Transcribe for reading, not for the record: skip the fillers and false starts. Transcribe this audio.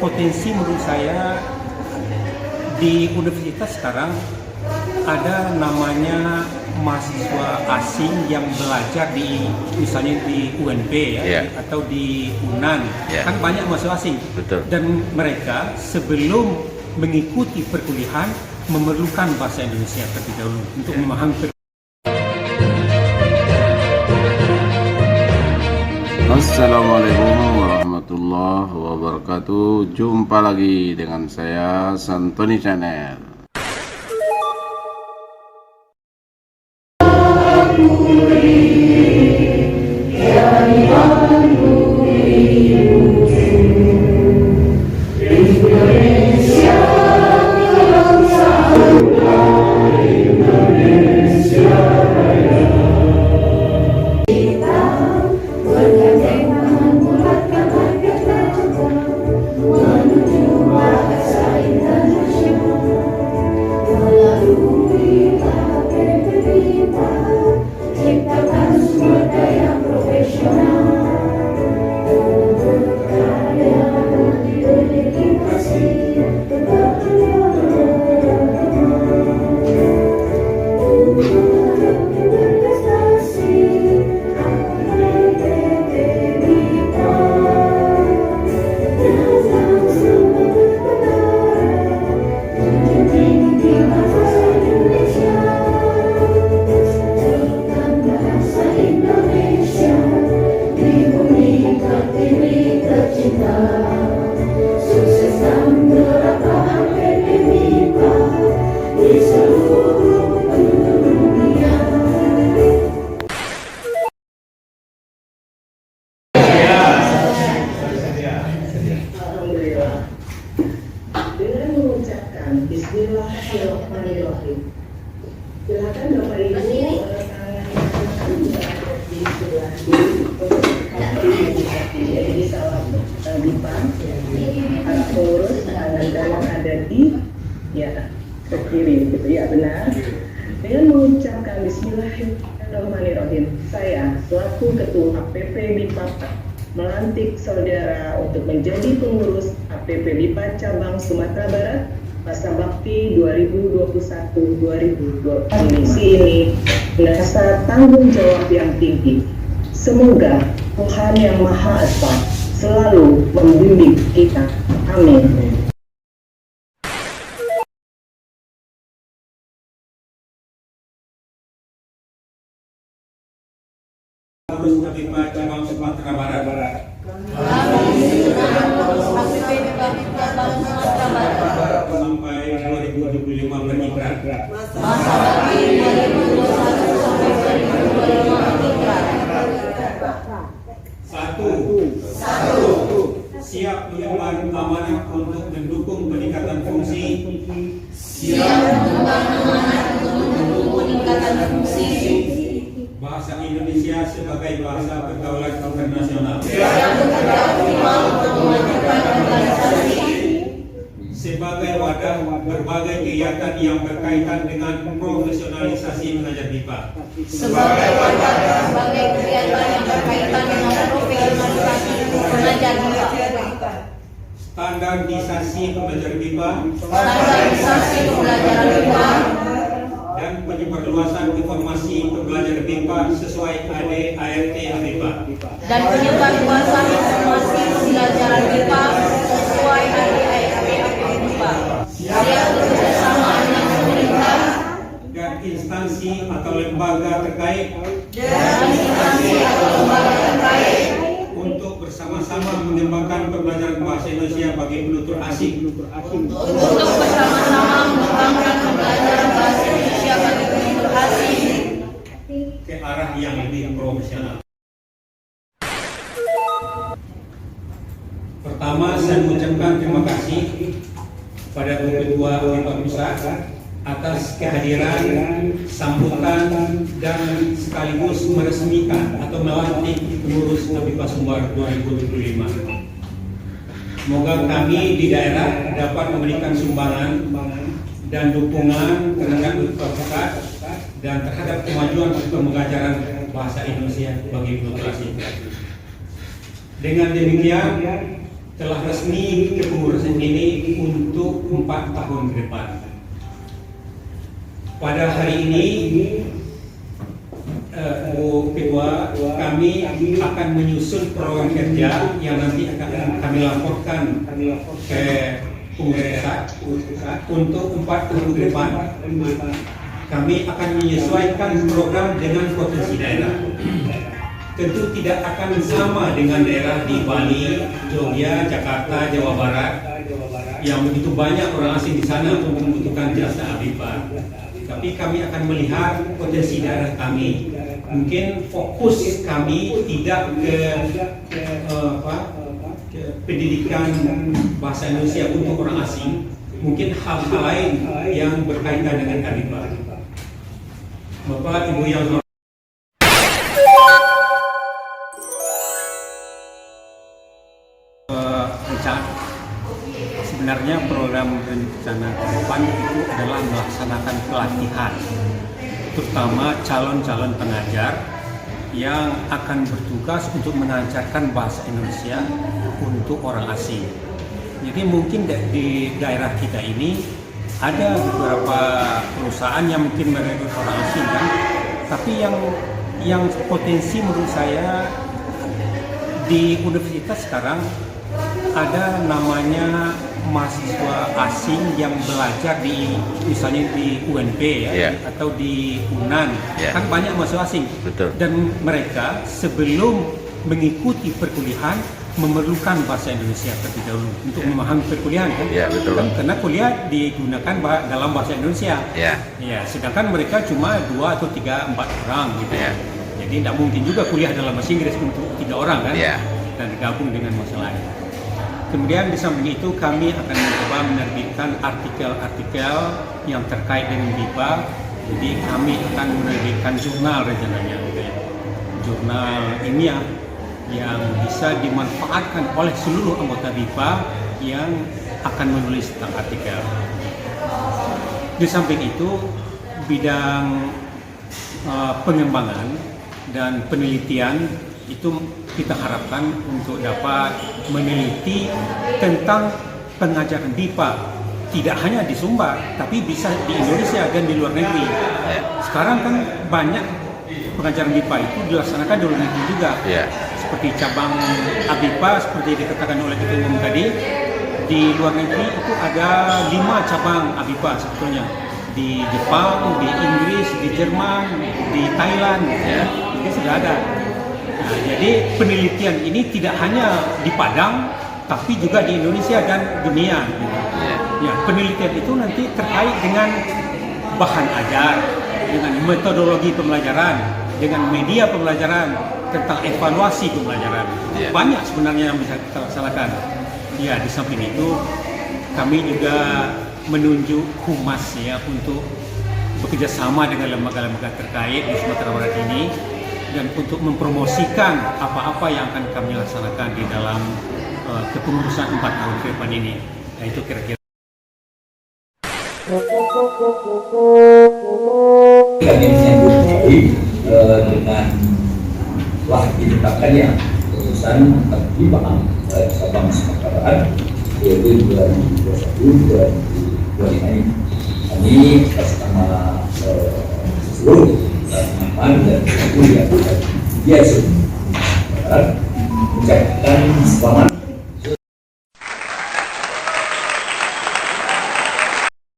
potensi menurut saya di universitas sekarang ada namanya mahasiswa asing yang belajar di misalnya di UNP atau di UNAN, kan banyak mahasiswa asing. Betul. Dan mereka sebelum mengikuti perkuliahan memerlukan bahasa Indonesia terlebih dahulu untuk memahami. Assalamualaikum warahmatullahi wabarakatuh. Jumpa lagi dengan saya Santoni Channel. Dengan mengucapkan Bismillahirrahmanirrahim. Silakan Bapak Ibu tangan di sebelah kiri, jadi salam Dipa, para pengurus yang ada di ke kiri, gitu ya, benar. Dengan mengucapkan Bismillahirrahmanirrahim, saya selaku Ketua APP BIPA melantik saudara untuk menjadi pengurus APP BIPA Cabang Sumatera Barat masa bakti 2021-2022. Misi ini merasa tanggung jawab yang tinggi. Semoga Tuhan Yang Maha Esa selalu membimbing kita. Amin. Pengurus BIPA Cabang Sumatera Barat. Sampai 2025 berikrar. Satu. Siap mengemban amanah untuk mendukung peningkatan fungsi. Bahasa Indonesia sebagai bahasa pergaulan internasional. Sebagai wadah berbagai kegiatan yang berkaitan dengan profesionalisasi mengajar BIPA. Standarisasi pembelajaran BIPA. Dan penyebarluasan informasi pembelajaran BIPA sesuai ADART BIPA. Siap bekerjasama dengan pemerintah dan instansi atau lembaga terkait untuk bersama-sama mengembangkan pembelajaran bahasa Indonesia bagi penutur asing. Ke arah yang lebih profesional. Pertama, saya mengucapkan terima kasih pada Bu Ketua BIPA Pusat atas kehadiran, sambutan, dan sekaligus meresmikan atau melantik pengurus BIPA Sumbar 2025. Semoga kami di daerah dapat memberikan sumbangan dan dukungan terhadap BIPA Pusat dan terhadap kemajuan pembelajaran bahasa Indonesia bagi penutur asing. Dengan demikian, telah resmi kepengurusan ini untuk 4 tahun ke depan. Pada hari ini, Bu Ketua, kami akan menyusun program kerja yang nanti akan kami laporkan ke pengurus pusat untuk 4 tahun ke depan. Kami akan menyesuaikan program dengan potensi daerah. Tentu tidak akan sama dengan daerah di Bali, Jogja, Jakarta, Jawa Barat yang begitu banyak orang asing di sana untuk membutuhkan jasa ABIPA. Tapi kami akan melihat potensi daerah kami. Mungkin fokus kami tidak ke pendidikan bahasa Indonesia untuk orang asing, mungkin hal-hal lain yang berkaitan dengan ABIPA. Bapak Ibu yang sebenarnya program rencana ke depan itu adalah melaksanakan pelatihan, terutama calon-calon pengajar yang akan bertugas untuk mengajarkan bahasa Indonesia untuk orang asing. Jadi mungkin di daerah kita ini ada beberapa perusahaan yang mungkin merekrut orang asing kan, tapi yang potensi menurut saya di universitas sekarang ada namanya mahasiswa asing yang belajar di misalnya di UNP atau di UNAN, kan banyak mahasiswa asing. Betul. Dan mereka sebelum mengikuti perkuliahan memerlukan bahasa Indonesia terlebih dahulu untuk memahami perkuliahan kan? Betul. Kan karena kuliah digunakan dalam bahasa Indonesia. Sedangkan mereka cuma 2 atau 3, 4 orang gitu. Jadi tidak mungkin juga kuliah dalam bahasa Inggris untuk 3 orang kan? Dan digabung dengan bahasa lain. Kemudian di samping itu kami akan mencoba menerbitkan artikel-artikel yang terkait dengan BIPA. Jadi kami akan menerbitkan jurnal rencananya, jurnal ilmiah yang bisa dimanfaatkan oleh seluruh anggota BIPA yang akan menulis tentang artikel. Di samping itu bidang pengembangan dan penelitian itu kita harapkan untuk dapat meneliti tentang pengajaran BIPA tidak hanya di Sumbar, tapi bisa di Indonesia dan di luar negeri. Sekarang kan banyak pengajaran BIPA itu dilaksanakan di luar negeri juga. Seperti cabang ABIPA seperti dikatakan oleh Ketua Umum tadi, di luar negeri itu ada 5 cabang ABIPA sebetulnya. Di Jepang, di Inggris, di Jerman, di Thailand, itu sudah ada. Nah, jadi penelitian ini tidak hanya di Padang, tapi juga di Indonesia dan dunia. Penelitian itu nanti terkait dengan bahan ajar, dengan metodologi pembelajaran, dengan media pembelajaran, tentang evaluasi pembelajaran. Banyak sebenarnya yang bisa kita laksanakan. Di samping itu kami juga menunjuk humas untuk bekerja sama dengan lembaga-lembaga terkait di Sumatera Barat ini dan untuk mempromosikan apa-apa yang akan kami laksanakan di dalam kepengurusan 4 tahun ke depan ini. Nah, itu kira-kira. Kami menyambut dengan telah ditetapkannya keputusan tertiba Sabang Sumatera Barat periode 2021-2025 ini. Kami atas nama seluruh teman-teman dan kuliah biasa